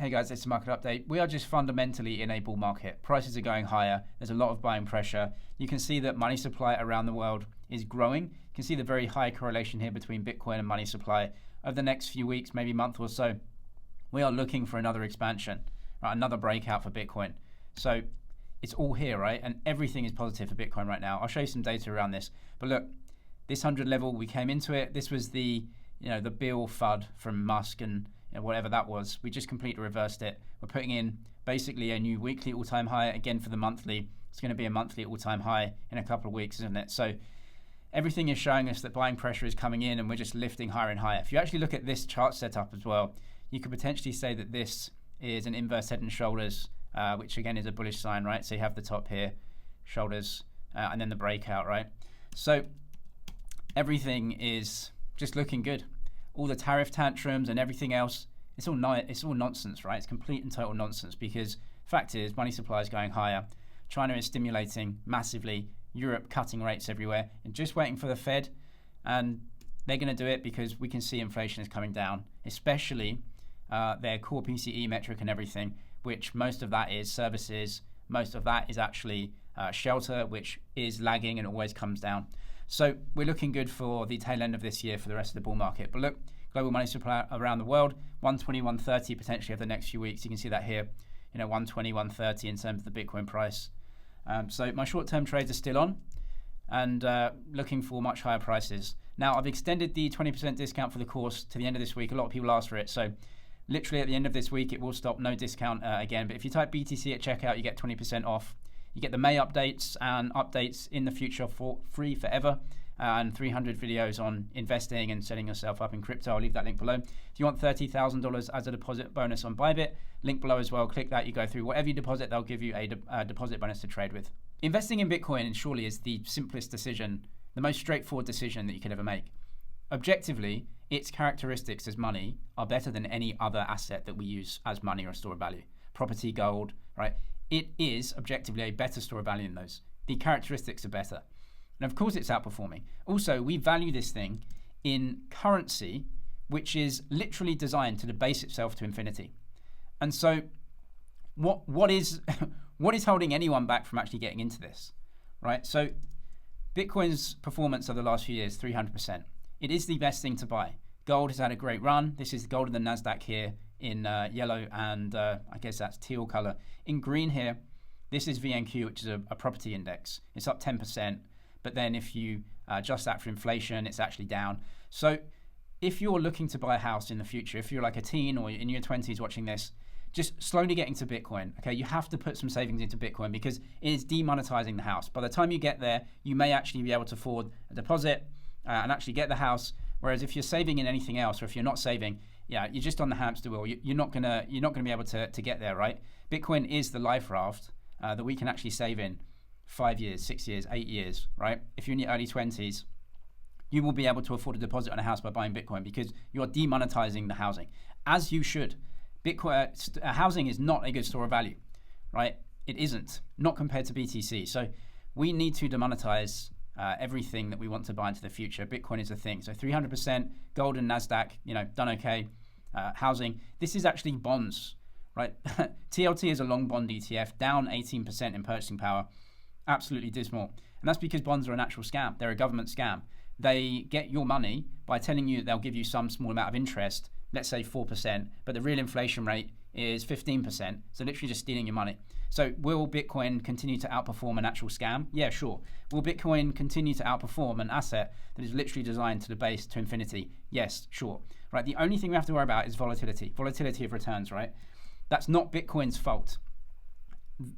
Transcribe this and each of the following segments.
Hey guys, it's a market update. We are just fundamentally in a bull market. Prices are going higher. There's a lot of buying pressure. You can see that money supply around the world is growing. You can see the very high correlation here between Bitcoin and money supply. Over the next few weeks, maybe month or so, we are looking for another expansion, right? Another breakout for Bitcoin. So it's all here, right? And everything is positive for Bitcoin right now. I'll show you some data around this. But look, this 100 level, we came into it. This was the bill FUD from Musk and whatever that was. We just completely reversed it. We're putting in basically a new weekly all-time high again for the monthly. It's going to be a monthly all-time high in a couple of weeks, isn't it? So everything is showing us that buying pressure is coming in and we're just lifting higher and higher. If you actually look at this chart setup as well, you could potentially say that this is an inverse head and shoulders, which again is a bullish sign, right? So you have the top here, shoulders, and then the breakout, right? So everything is just looking good. All the tariff tantrums and everything else, it's all nonsense, right? It's complete and total nonsense because fact is money supply is going higher. China is stimulating massively. Europe cutting rates everywhere and just waiting for the Fed. And they're going to do it because we can see inflation is coming down, especially their core PCE metric and everything, which most of that is services. Most of that is actually shelter, which is lagging and always comes down. So we're looking good for the tail end of this year for the rest of the bull market. But look, global money supply around the world, 120, 130 potentially over the next few weeks. You can see that here, 120, 130 in terms of the Bitcoin price. So my short-term trades are still on and looking for much higher prices. Now, I've extended the 20% discount for the course to the end of this week. A lot of people asked for it. So literally at the end of this week, it will stop, no discount again. But if you type BTC at checkout, you get 20% off. You get the May updates and updates in the future for free forever, and 300 videos on investing and setting yourself up in crypto. I'll leave that link below. If you want $30,000 as a deposit bonus on Bybit, link below as well. Click that, you go through. Whatever you deposit, they'll give you a deposit bonus to trade with. Investing in Bitcoin surely is the simplest decision, the most straightforward decision that you could ever make. Objectively, its characteristics as money are better than any other asset that we use as money or a store of value. Property, gold, right? It is objectively a better store of value than those. The characteristics are better. And of course it's outperforming. Also, we value this thing in currency, which is literally designed to debase itself to infinity. And so what is holding anyone back from actually getting into this, right? So Bitcoin's performance over the last few years, 300%. It is the best thing to buy. Gold has had a great run. This is gold in the NASDAQ here in yellow and I guess that's teal color. In green here, this is VNQ, which is a property index. It's up 10%, but then if you adjust that for inflation, it's actually down. So if you're looking to buy a house in the future, if you're like a teen or in your 20s watching this, just slowly get into Bitcoin, okay? You have to put some savings into Bitcoin because it is demonetizing the house. By the time you get there, you may actually be able to afford a deposit and actually get the house. Whereas if you're saving in anything else, or if you're not saving, you're just on the hamster wheel. You're not gonna be able to get there, right? Bitcoin is the life raft that we can actually save in 5 years, 6 years, 8 years, right? If you're in your early 20s, you will be able to afford a deposit on a house by buying Bitcoin because you're demonetizing the housing, as you should. Bitcoin housing is not a good store of value, right? It isn't, not compared to BTC. So we need to demonetize everything that we want to buy into the future. Bitcoin is a thing. So 300%, gold and NASDAQ, done okay. Housing, this is actually bonds, right? TLT is a long bond ETF, down 18% in purchasing power. Absolutely dismal. And that's because bonds are an actual scam. They're a government scam. They get your money by telling you they'll give you some small amount of interest, let's say 4%, but the real inflation rate is 15%. So literally just stealing your money. So will Bitcoin continue to outperform an actual scam? Yeah, sure. Will Bitcoin continue to outperform an asset that is literally designed to debase to infinity? Yes, sure. Right. The only thing we have to worry about is volatility of returns, right? That's not Bitcoin's fault.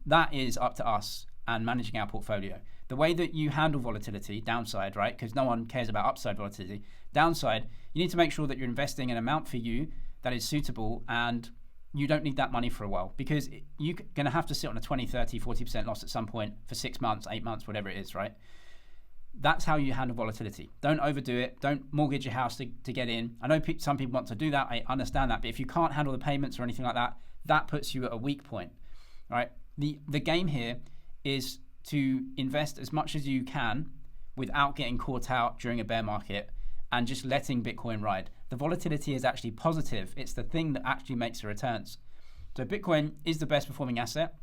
That is up to us and managing our portfolio. The way that you handle volatility, downside, right? Because no one cares about upside volatility. Downside, you need to make sure that you're investing an amount for you that is suitable and you don't need that money for a while because you're going to have to sit on a 20, 30, 40% loss at some point for 6 months, 8 months, whatever it is, right? That's how you handle volatility. Don't overdo it. Don't mortgage your house to get in. I know some people want to do that. I understand that. But if you can't handle the payments or anything like that, that puts you at a weak point, right? The game here is to invest as much as you can without getting caught out during a bear market and just letting Bitcoin ride. The volatility is actually positive. It's the thing that actually makes the returns. So Bitcoin is the best performing asset.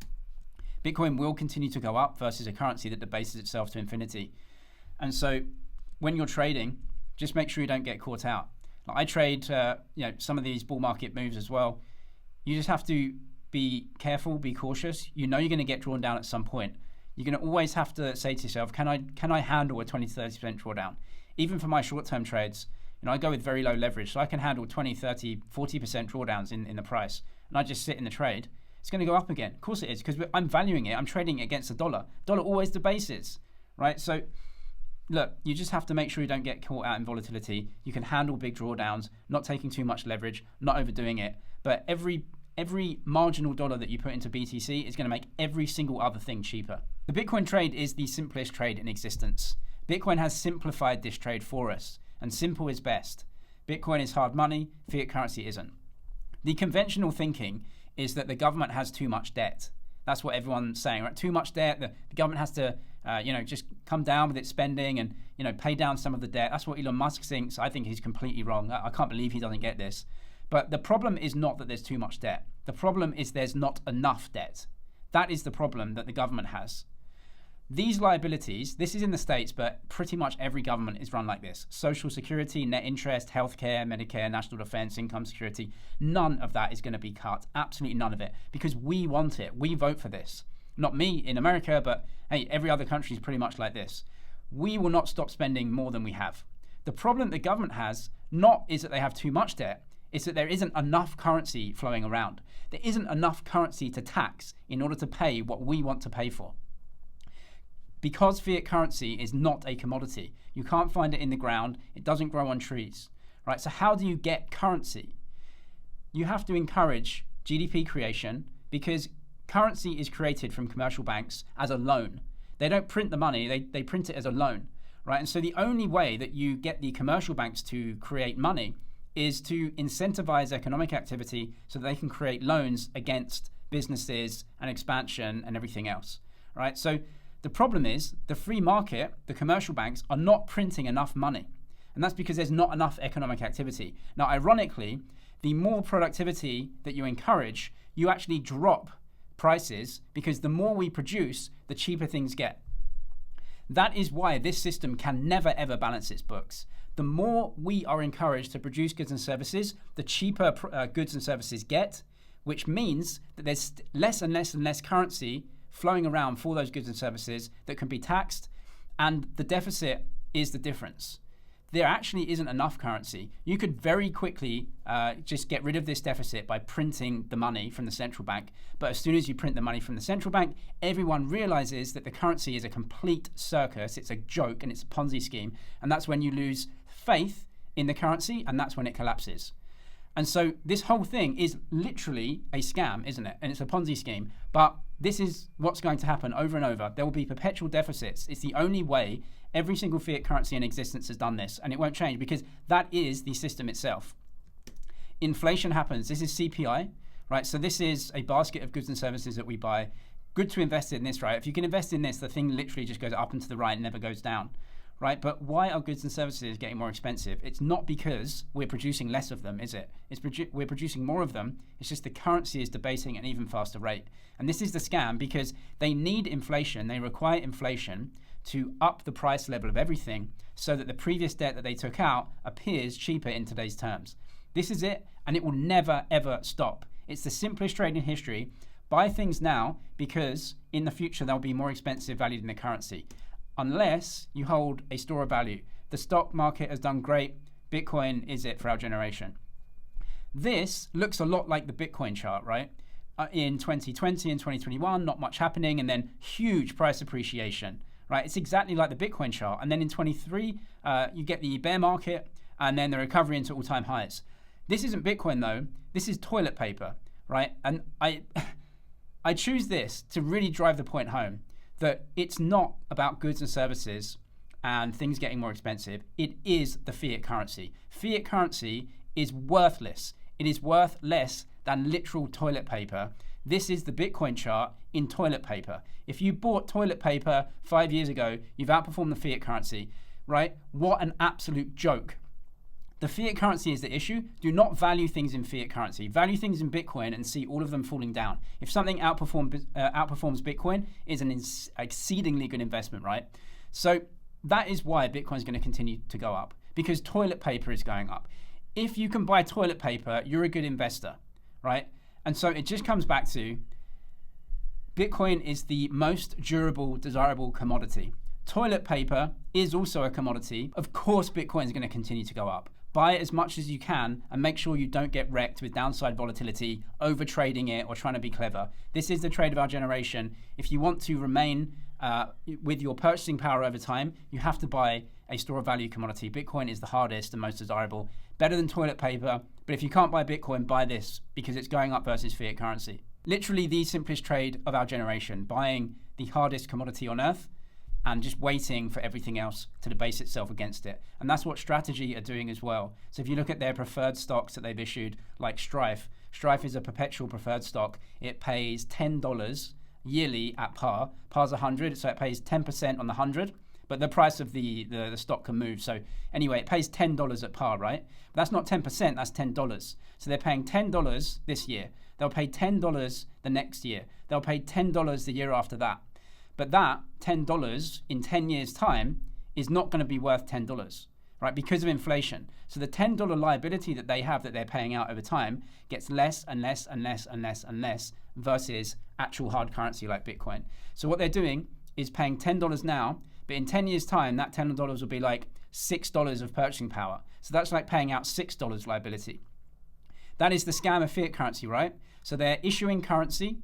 Bitcoin will continue to go up versus a currency that debases itself to infinity. And so when you're trading, just make sure you don't get caught out. Like I trade some of these bull market moves as well. You just have to be careful, be cautious. You know you're going to get drawn down at some point. You're going to always have to say to yourself, can I handle a 20 to 30% drawdown? Even for my short-term trades, I go with very low leverage, so I can handle 20, 30, 40% drawdowns in the price. And I just sit in the trade. It's going to go up again. Of course it is, because I'm valuing it. I'm trading against the dollar. Dollar always debases, right? So look, you just have to make sure you don't get caught out in volatility. You can handle big drawdowns, not taking too much leverage, not overdoing it. But every marginal dollar that you put into BTC is going to make every single other thing cheaper. The Bitcoin trade is the simplest trade in existence. Bitcoin has simplified this trade for us, and simple is best. Bitcoin is hard money, fiat currency isn't. The conventional thinking is that the government has too much debt. That's what everyone's saying, right? Too much debt. The government has to, just come down with its spending and, pay down some of the debt. That's what Elon Musk thinks. I think he's completely wrong. I can't believe he doesn't get this. But the problem is not that there's too much debt. The problem is there's not enough debt. That is the problem that the government has. These liabilities, this is in the States, but pretty much every government is run like this. Social security, net interest, healthcare, Medicare, national defense, income security, none of that is going to be cut. Absolutely none of it, because we want it. We vote for this. Not me in America, but hey, every other country is pretty much like this. We will not stop spending more than we have. The problem the government has not is that they have too much debt, it's that there isn't enough currency flowing around. There isn't enough currency to tax in order to pay what we want to pay for. Because fiat currency is not a commodity, you can't find it in the ground, it doesn't grow on trees, right? So how do you get currency? You have to encourage GDP creation, because currency is created from commercial banks as a loan. They don't print the money, they print it as a loan, right? And so the only way that you get the commercial banks to create money is to incentivize economic activity so that they can create loans against businesses and expansion and everything else, right? So the problem is the free market, the commercial banks, are not printing enough money. And that's because there's not enough economic activity. Now, ironically, the more productivity that you encourage, you actually drop prices, because the more we produce, the cheaper things get. That is why this system can never ever balance its books. The more we are encouraged to produce goods and services, the cheaper goods and services get, which means that there's less and less and less currency flowing around for those goods and services that can be taxed, and the deficit is the difference. There actually isn't enough currency. You could very quickly just get rid of this deficit by printing the money from the central bank. But as soon as you print the money from the central bank, everyone realizes that the currency is a complete circus. It's a joke and it's a Ponzi scheme. And that's when you lose faith in the currency, and that's when it collapses. And so this whole thing is literally a scam, isn't it? And it's a Ponzi scheme. But this is what's going to happen over and over. There will be perpetual deficits. It's the only way. Every single fiat currency in existence has done this, and it won't change, because that is the system itself. Inflation happens. This is CPI, right? So this is a basket of goods and services that we buy. Good to invest in this, right? If you can invest in this, the thing literally just goes up and to the right and never goes down, right? But why are goods and services getting more expensive? It's not because we're producing less of them, is it? We're producing more of them. It's just the currency is debasing at an even faster rate. And this is the scam, because they need inflation. They require inflation to up the price level of everything so that the previous debt that they took out appears cheaper in today's terms. This is it, and it will never, ever stop. It's the simplest trade in history. Buy things now, because in the future they'll be more expensive valued in the currency, unless you hold a store of value. The stock market has done great. Bitcoin is it for our generation. This looks a lot like the Bitcoin chart, right? In 2020 and 2021, not much happening, and then huge price appreciation. Right, it's exactly like the Bitcoin chart. And then in 23, you get the bear market and then the recovery into all-time highs. This isn't Bitcoin though. This is toilet paper, right? And I choose this to really drive the point home that it's not about goods and services and things getting more expensive. It is the fiat currency. Fiat currency is worthless. It is worth less than literal toilet paper. This is the Bitcoin chart in toilet paper. If you bought toilet paper 5 years ago, you've outperformed the fiat currency, right? What an absolute joke. The fiat currency is the issue. Do not value things in fiat currency. Value things in Bitcoin and see all of them falling down. If something outperforms Bitcoin, is an exceedingly good investment, right? So that is why Bitcoin is going to continue to go up, because toilet paper is going up. If you can buy toilet paper, you're a good investor, right? And so it just comes back to Bitcoin is the most durable, desirable commodity. Toilet paper is also a commodity. Of course, Bitcoin is going to continue to go up. Buy it as much as you can and make sure you don't get wrecked with downside volatility, over trading it or trying to be clever. This is the trade of our generation. If you want to remain with your purchasing power over time, you have to buy a store of value commodity. Bitcoin is the hardest and most desirable. Better than toilet paper, but if you can't buy Bitcoin, buy this because it's going up versus fiat currency. Literally the simplest trade of our generation, buying the hardest commodity on earth and just waiting for everything else to debase itself against it. And that's what Strategy are doing as well. So if you look at their preferred stocks that they've issued, like Strife is a perpetual preferred stock. It pays $10 yearly at par. Par's 100, so it pays 10% on the 100. But the price of the stock can move. So anyway, it pays $10 at par, right? But that's not 10%, that's $10. So they're paying $10 this year. They'll pay $10 the next year. They'll pay $10 the year after that. But that $10 in 10 years' time is not going to be worth $10, right? Because of inflation. So the $10 liability that they have that they're paying out over time gets less and less and less and less and less versus actual hard currency like Bitcoin. So what they're doing is paying $10 now, but in 10 years' time, that $10 will be like $6 of purchasing power. So that's like paying out $6 liability. That is the scam of fiat currency, right? So they're issuing currency,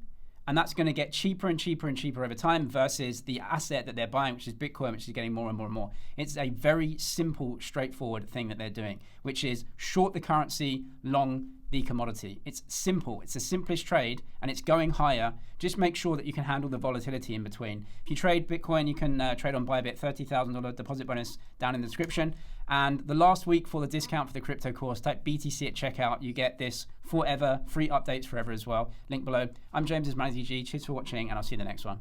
and that's going to get cheaper and cheaper and cheaper over time versus the asset that they're buying, which is Bitcoin, which is getting more and more and more. It's a very simple, straightforward thing that they're doing, which is short the currency, long the commodity. It's simple. It's the simplest trade, and it's going higher. Just make sure that you can handle the volatility in between. If you trade Bitcoin, you can trade on Bybit, $30,000 deposit bonus down in the description. And the last week for the discount for the crypto course, type BTC at checkout. You get this forever, free updates forever as well. Link below. I'm James, is ManagerG. Cheers for watching, and I'll see you in the next one.